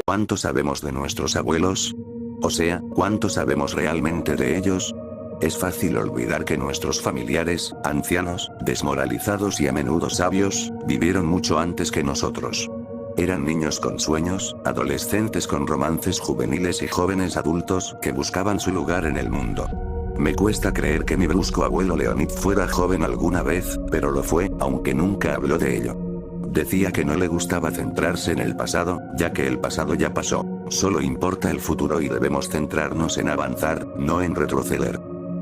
¿Cuánto sabemos de nuestros abuelos? O sea, ¿cuánto sabemos realmente de ellos? Es fácil olvidar que nuestros familiares, ancianos, desmoralizados y a menudo sabios, vivieron mucho antes que nosotros. Eran niños con sueños, adolescentes con romances juveniles y jóvenes adultos que buscaban su lugar en el mundo. Me cuesta creer que mi brusco abuelo Leonid fuera joven alguna vez, pero lo fue, aunque nunca habló de ello. Decía que no le gustaba centrarse en el pasado, ya que el pasado ya pasó. Solo importa el futuro y debemos centrarnos en avanzar, no en retroceder.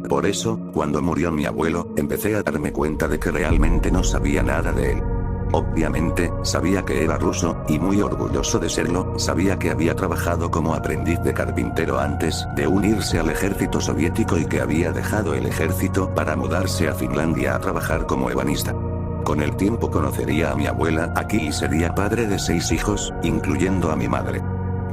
Por eso, cuando murió mi abuelo, empecé a darme cuenta de que realmente no sabía nada de él. Obviamente, sabía que era ruso, y muy orgulloso de serlo, sabía que había trabajado como aprendiz de carpintero antes de unirse al ejército soviético y que había dejado el ejército para mudarse a Finlandia a trabajar como ebanista. Con el tiempo conocería a mi abuela aquí y sería padre de 6 hijos, incluyendo a mi madre.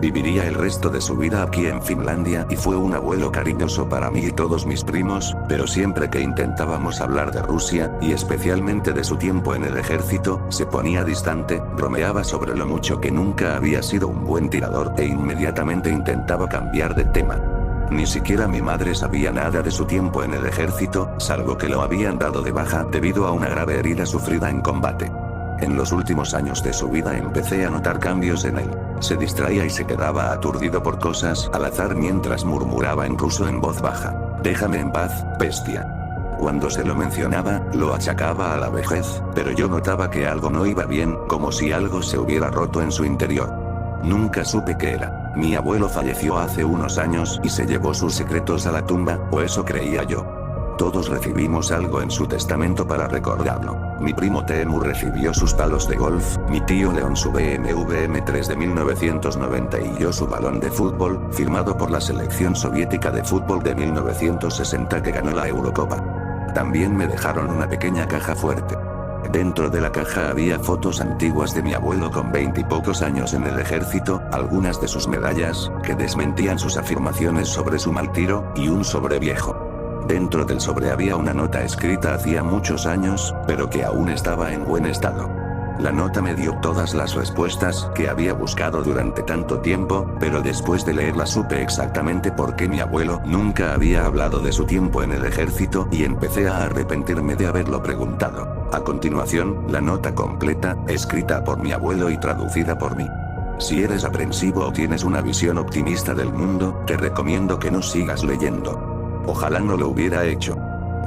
Viviría el resto de su vida aquí en Finlandia y fue un abuelo cariñoso para mí y todos mis primos, pero siempre que intentábamos hablar de Rusia, y especialmente de su tiempo en el ejército, se ponía distante, bromeaba sobre lo mucho que nunca había sido un buen tirador e inmediatamente intentaba cambiar de tema. Ni siquiera mi madre sabía nada de su tiempo en el ejército, salvo que lo habían dado de baja debido a una grave herida sufrida en combate. En los últimos años de su vida empecé a notar cambios en él. Se distraía y se quedaba aturdido por cosas al azar mientras murmuraba en ruso en voz baja: «Déjame en paz, bestia». Cuando se lo mencionaba, lo achacaba a la vejez, pero yo notaba que algo no iba bien, como si algo se hubiera roto en su interior. Nunca supe qué era. Mi abuelo falleció hace unos años y se llevó sus secretos a la tumba, o eso creía yo. Todos recibimos algo en su testamento para recordarlo. Mi primo Teemu recibió sus palos de golf, mi tío León su BMW M3 de 1990 y yo su balón de fútbol, firmado por la selección soviética de fútbol de 1960 que ganó la Eurocopa. También me dejaron una pequeña caja fuerte. Dentro de la caja había fotos antiguas de mi abuelo con 20 y pocos años en el ejército, algunas de sus medallas, que desmentían sus afirmaciones sobre su mal tiro, y un sobre viejo. Dentro del sobre había una nota escrita hacía muchos años, pero que aún estaba en buen estado. La nota me dio todas las respuestas que había buscado durante tanto tiempo, pero después de leerla supe exactamente por qué mi abuelo nunca había hablado de su tiempo en el ejército y empecé a arrepentirme de haberlo preguntado. A continuación, la nota completa, escrita por mi abuelo y traducida por mí. Si eres aprensivo o tienes una visión optimista del mundo, te recomiendo que no sigas leyendo. Ojalá no lo hubiera hecho.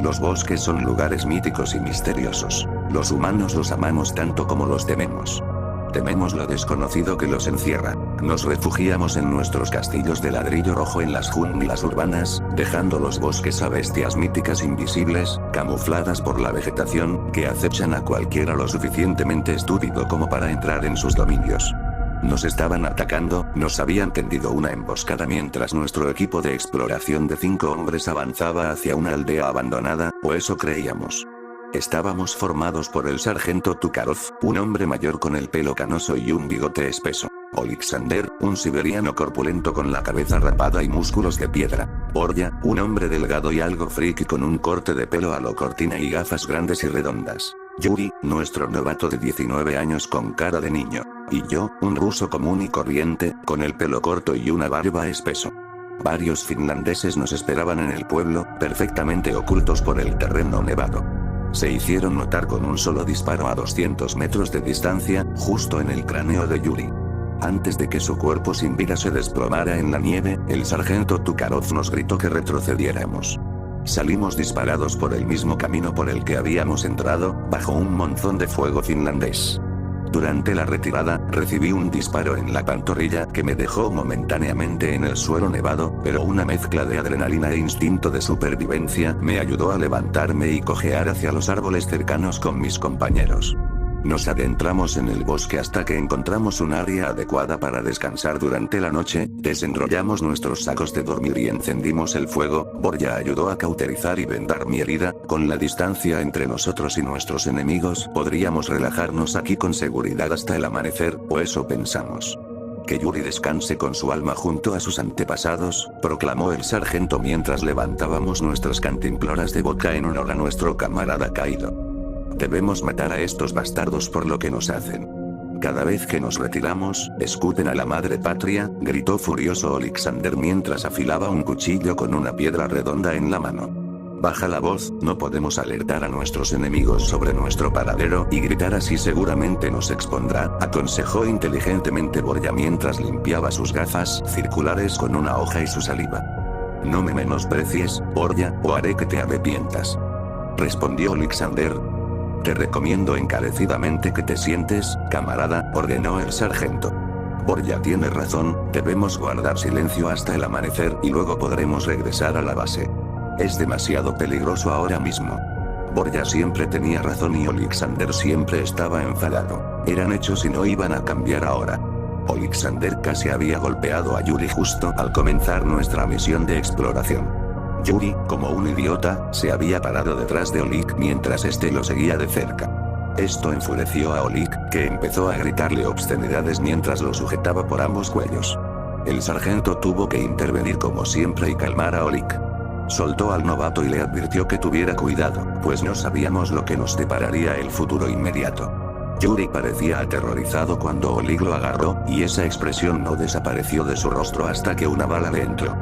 Los bosques son lugares míticos y misteriosos. Los humanos los amamos tanto como los tememos. Tememos lo desconocido que los encierra. Nos refugiamos en nuestros castillos de ladrillo rojo en las junglas urbanas, dejando los bosques a bestias míticas invisibles, camufladas por la vegetación, que acechan a cualquiera lo suficientemente estúpido como para entrar en sus dominios. Nos estaban atacando, nos habían tendido una emboscada mientras nuestro equipo de exploración de 5 hombres avanzaba hacia una aldea abandonada, o eso creíamos. Estábamos formados por el sargento Tukarov, un hombre mayor con el pelo canoso y un bigote espeso. Oleksandr, un siberiano corpulento con la cabeza rapada y músculos de piedra. Borya, un hombre delgado y algo friki con un corte de pelo a lo Cortina y gafas grandes y redondas. Yuri, nuestro novato de 19 años con cara de niño. Y yo, un ruso común y corriente, con el pelo corto y una barba espeso. Varios finlandeses nos esperaban en el pueblo, perfectamente ocultos por el terreno nevado. Se hicieron notar con un solo disparo a 200 metros de distancia, justo en el cráneo de Yuri. Antes de que su cuerpo sin vida se desplomara en la nieve, el sargento Tukarov nos gritó que retrocediéramos. Salimos disparados por el mismo camino por el que habíamos entrado, bajo un monzón de fuego finlandés. Durante la retirada, recibí un disparo en la pantorrilla que me dejó momentáneamente en el suelo nevado, pero una mezcla de adrenalina e instinto de supervivencia me ayudó a levantarme y cojear hacia los árboles cercanos con mis compañeros. Nos adentramos en el bosque hasta que encontramos un área adecuada para descansar durante la noche, desenrollamos nuestros sacos de dormir y encendimos el fuego. Borya ayudó a cauterizar y vendar mi herida. Con la distancia entre nosotros y nuestros enemigos, podríamos relajarnos aquí con seguridad hasta el amanecer, o eso pensamos. Que Yuri descanse con su alma junto a sus antepasados, proclamó el sargento mientras levantábamos nuestras cantimploras de vodka en honor a nuestro camarada caído. Debemos matar a estos bastardos por lo que nos hacen. Cada vez que nos retiramos, escupen a la madre patria, gritó furioso Olixander mientras afilaba un cuchillo con una piedra redonda en la mano. Baja la voz, no podemos alertar a nuestros enemigos sobre nuestro paradero y gritar así seguramente nos expondrá, aconsejó inteligentemente Borya mientras limpiaba sus gafas circulares con una hoja y su saliva. No me menosprecies, Borya, o haré que te arrepientas. Respondió Olixander. Te recomiendo encarecidamente que te sientes, camarada, ordenó el sargento. Borya tiene razón, debemos guardar silencio hasta el amanecer y luego podremos regresar a la base. Es demasiado peligroso ahora mismo. Borya siempre tenía razón y Olixander siempre estaba enfadado. Eran hechos y no iban a cambiar ahora. Olixander casi había golpeado a Yuri justo al comenzar nuestra misión de exploración. Yuri, como un idiota, se había parado detrás de Oleg mientras este lo seguía de cerca. Esto enfureció a Oleg, que empezó a gritarle obscenidades mientras lo sujetaba por ambos cuellos. El sargento tuvo que intervenir como siempre y calmar a Oleg. Soltó al novato y le advirtió que tuviera cuidado, pues no sabíamos lo que nos depararía el futuro inmediato. Yuri parecía aterrorizado cuando Oleg lo agarró, y esa expresión no desapareció de su rostro hasta que una bala le entró.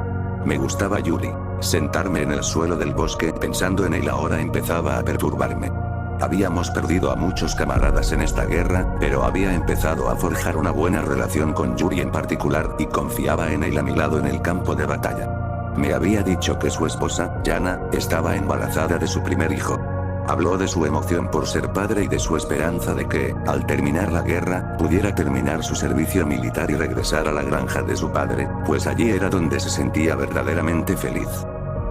Me gustaba Yuri. Sentarme en el suelo del bosque pensando en él ahora empezaba a perturbarme. Habíamos perdido a muchos camaradas en esta guerra, pero había empezado a forjar una buena relación con Yuri en particular y confiaba en él a mi lado en el campo de batalla. Me había dicho que su esposa, Yana, estaba embarazada de su primer hijo. Habló de su emoción por ser padre y de su esperanza de que, al terminar la guerra, pudiera terminar su servicio militar y regresar a la granja de su padre, pues allí era donde se sentía verdaderamente feliz.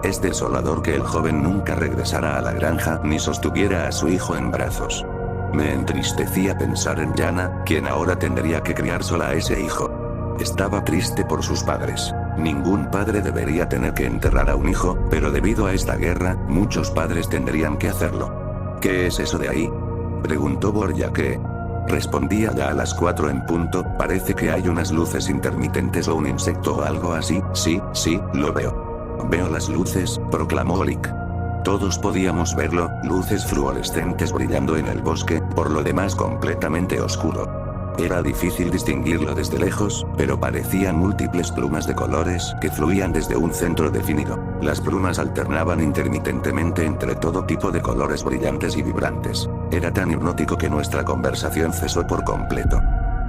Es desolador que el joven nunca regresara a la granja ni sostuviera a su hijo en brazos. Me entristecía pensar en Yana, quien ahora tendría que criar sola a ese hijo. Estaba triste por sus padres. Ningún padre debería tener que enterrar a un hijo, pero debido a esta guerra, muchos padres tendrían que hacerlo. ¿Qué es eso de ahí?, preguntó Borya que respondía ya a las 4 en punto. Parece que hay unas luces intermitentes o un insecto o algo así. Sí, lo veo. Veo las luces, proclamó Oleg. Todos podíamos verlo, luces fluorescentes brillando en el bosque, por lo demás completamente oscuro. Era difícil distinguirlo desde lejos, pero parecían múltiples plumas de colores que fluían desde un centro definido. Las plumas alternaban intermitentemente entre todo tipo de colores brillantes y vibrantes. Era tan hipnótico que nuestra conversación cesó por completo.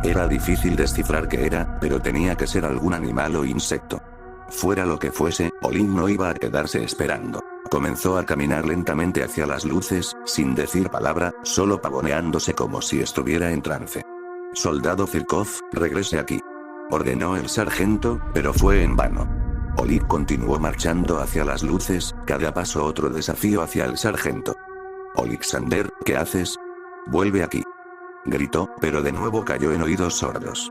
Era difícil descifrar qué era, pero tenía que ser algún animal o insecto. Fuera lo que fuese, Oleg no iba a quedarse esperando. Comenzó a caminar lentamente hacia las luces, sin decir palabra, solo pavoneándose como si estuviera en trance. Soldado Zirkov, regrese aquí, ordenó el sargento, pero fue en vano. Oleg continuó marchando hacia las luces, cada paso otro desafío hacia el sargento. Olixander, ¿qué haces? Vuelve aquí, gritó, pero de nuevo cayó en oídos sordos.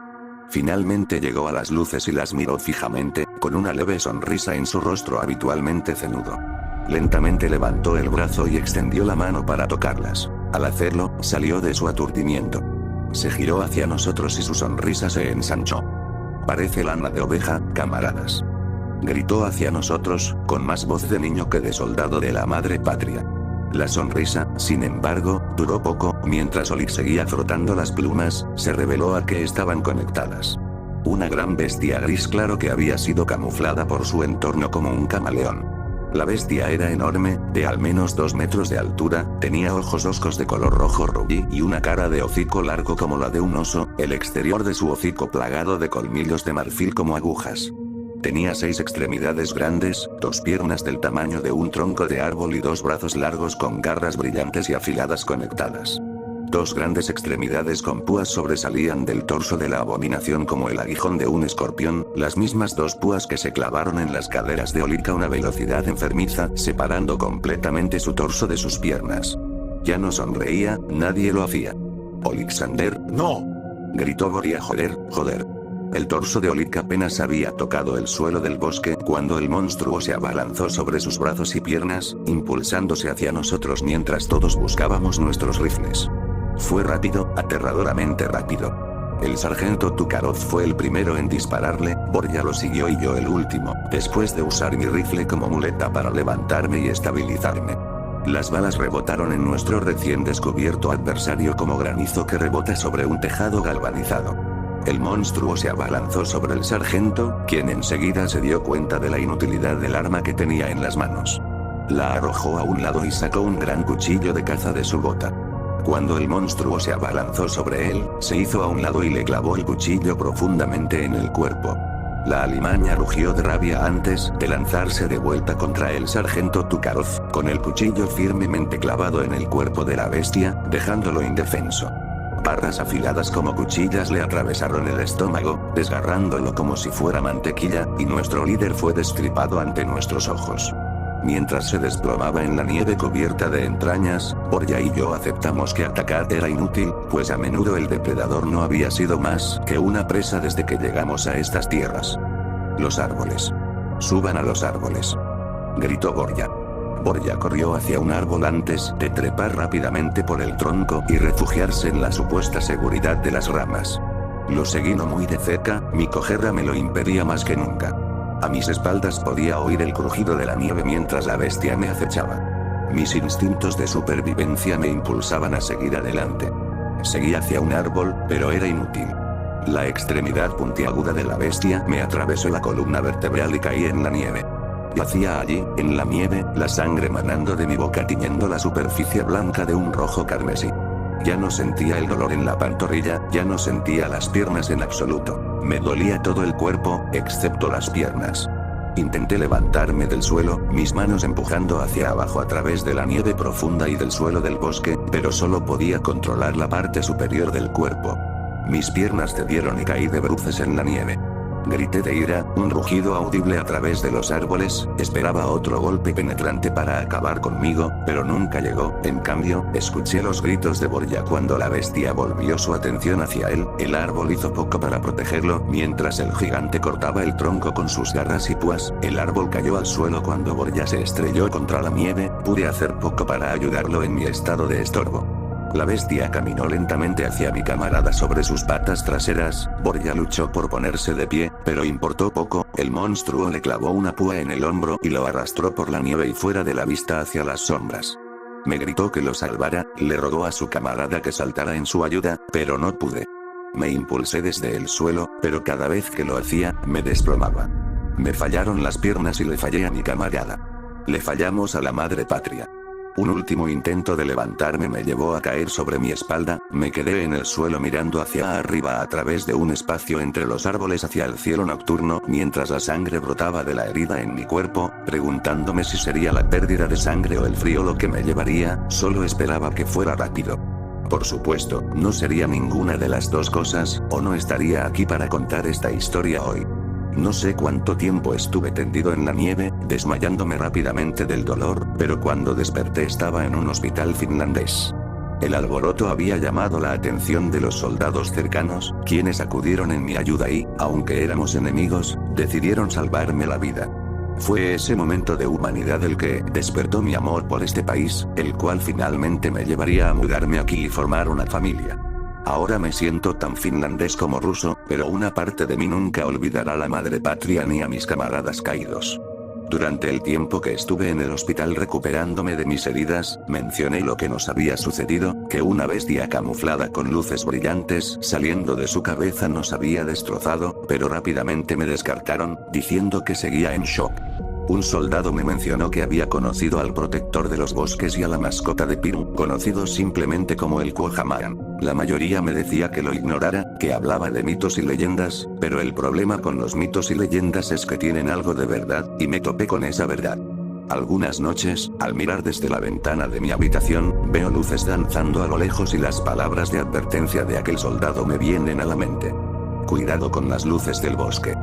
Finalmente llegó a las luces y las miró fijamente, con una leve sonrisa en su rostro habitualmente ceñudo. Lentamente levantó el brazo y extendió la mano para tocarlas. Al hacerlo, salió de su aturdimiento. Se giró hacia nosotros y su sonrisa se ensanchó. Parece lana de oveja, camaradas. Gritó hacia nosotros, con más voz de niño que de soldado de la madre patria. La sonrisa, sin embargo, duró poco, mientras Oleg seguía frotando las plumas, se reveló a que estaban conectadas. Una gran bestia gris claro que había sido camuflada por su entorno como un camaleón. La bestia era enorme, de al menos 2 metros de altura, tenía ojos hoscos de color rojo rubí y una cara de hocico largo como la de un oso, el exterior de su hocico plagado de colmillos de marfil como agujas. Tenía 6 extremidades grandes, 2 piernas del tamaño de un tronco de árbol y 2 brazos largos con garras brillantes y afiladas conectadas. 2 grandes extremidades con púas sobresalían del torso de la abominación como el aguijón de un escorpión, las mismas 2 púas que se clavaron en las caderas de Oleg a una velocidad enfermiza, separando completamente su torso de sus piernas. Ya no sonreía, nadie lo hacía. Olixander, ¡no!, gritó Borya. Joder. El torso de Oleg apenas había tocado el suelo del bosque cuando el monstruo se abalanzó sobre sus brazos y piernas, impulsándose hacia nosotros mientras todos buscábamos nuestros rifles. Fue rápido, aterradoramente rápido. El sargento Tukarov fue el primero en dispararle, Borya lo siguió y yo el último, después de usar mi rifle como muleta para levantarme y estabilizarme. Las balas rebotaron en nuestro recién descubierto adversario como granizo que rebota sobre un tejado galvanizado. El monstruo se abalanzó sobre el sargento, quien enseguida se dio cuenta de la inutilidad del arma que tenía en las manos. La arrojó a un lado y sacó un gran cuchillo de caza de su bota. Cuando el monstruo se abalanzó sobre él, se hizo a un lado y le clavó el cuchillo profundamente en el cuerpo. La alimaña rugió de rabia antes de lanzarse de vuelta contra el sargento Tukarov, con el cuchillo firmemente clavado en el cuerpo de la bestia, dejándolo indefenso. Barras afiladas como cuchillas le atravesaron el estómago, desgarrándolo como si fuera mantequilla, y nuestro líder fue destripado ante nuestros ojos. Mientras se desplomaba en la nieve cubierta de entrañas, Borja y yo aceptamos que atacar era inútil, pues a menudo el depredador no había sido más que una presa desde que llegamos a estas tierras. Los árboles. Suban a los árboles, gritó Borja. Borja corrió hacia un árbol antes de trepar rápidamente por el tronco y refugiarse en la supuesta seguridad de las ramas. Lo seguí no muy de cerca, mi cojera me lo impedía más que nunca. A mis espaldas podía oír el crujido de la nieve mientras la bestia me acechaba. Mis instintos de supervivencia me impulsaban a seguir adelante. Seguí hacia un árbol, pero era inútil. La extremidad puntiaguda de la bestia me atravesó la columna vertebral y caí en la nieve. Yacía allí, en la nieve, la sangre manando de mi boca tiñendo la superficie blanca de un rojo carmesí. Ya no sentía el dolor en la pantorrilla, ya no sentía las piernas en absoluto. Me dolía todo el cuerpo, excepto las piernas. Intenté levantarme del suelo, mis manos empujando hacia abajo a través de la nieve profunda y del suelo del bosque, pero solo podía controlar la parte superior del cuerpo. Mis piernas cedieron y caí de bruces en la nieve. Grité de ira, un rugido audible a través de los árboles, esperaba otro golpe penetrante para acabar conmigo, pero nunca llegó. En cambio, escuché los gritos de Borja cuando la bestia volvió su atención hacia él. El árbol hizo poco para protegerlo, mientras el gigante cortaba el tronco con sus garras y púas. El árbol cayó al suelo cuando Borja se estrelló contra la nieve. Pude hacer poco para ayudarlo en mi estado de estorbo. La bestia caminó lentamente hacia mi camarada sobre sus patas traseras. Borja luchó por ponerse de pie, pero importó poco. El monstruo le clavó una púa en el hombro y lo arrastró por la nieve y fuera de la vista hacia las sombras. Me gritó que lo salvara, le rogó a su camarada que saltara en su ayuda, pero no pude. Me impulsé desde el suelo, pero cada vez que lo hacía, me desplomaba. Me fallaron las piernas y le fallé a mi camarada. Le fallamos a la madre patria. Un último intento de levantarme me llevó a caer sobre mi espalda, me quedé en el suelo mirando hacia arriba a través de un espacio entre los árboles hacia el cielo nocturno, mientras la sangre brotaba de la herida en mi cuerpo, preguntándome si sería la pérdida de sangre o el frío lo que me llevaría. Solo esperaba que fuera rápido. Por supuesto, no sería ninguna de las dos cosas, o no estaría aquí para contar esta historia hoy. No sé cuánto tiempo estuve tendido en la nieve, desmayándome rápidamente del dolor, pero cuando desperté estaba en un hospital finlandés. El alboroto había llamado la atención de los soldados cercanos, quienes acudieron en mi ayuda y, aunque éramos enemigos, decidieron salvarme la vida. Fue ese momento de humanidad el que despertó mi amor por este país, el cual finalmente me llevaría a mudarme aquí y formar una familia. Ahora me siento tan finlandés como ruso, pero una parte de mí nunca olvidará a la madre patria ni a mis camaradas caídos. Durante el tiempo que estuve en el hospital recuperándome de mis heridas, mencioné lo que nos había sucedido, que una bestia camuflada con luces brillantes saliendo de su cabeza nos había destrozado, pero rápidamente me descartaron, diciendo que seguía en shock. Un soldado me mencionó que había conocido al protector de los bosques y a la mascota de Piru, conocido simplemente como el Kuohamayan. La mayoría me decía que lo ignorara, que hablaba de mitos y leyendas, pero el problema con los mitos y leyendas es que tienen algo de verdad, y me topé con esa verdad. Algunas noches, al mirar desde la ventana de mi habitación, veo luces danzando a lo lejos y las palabras de advertencia de aquel soldado me vienen a la mente. Cuidado con las luces del bosque.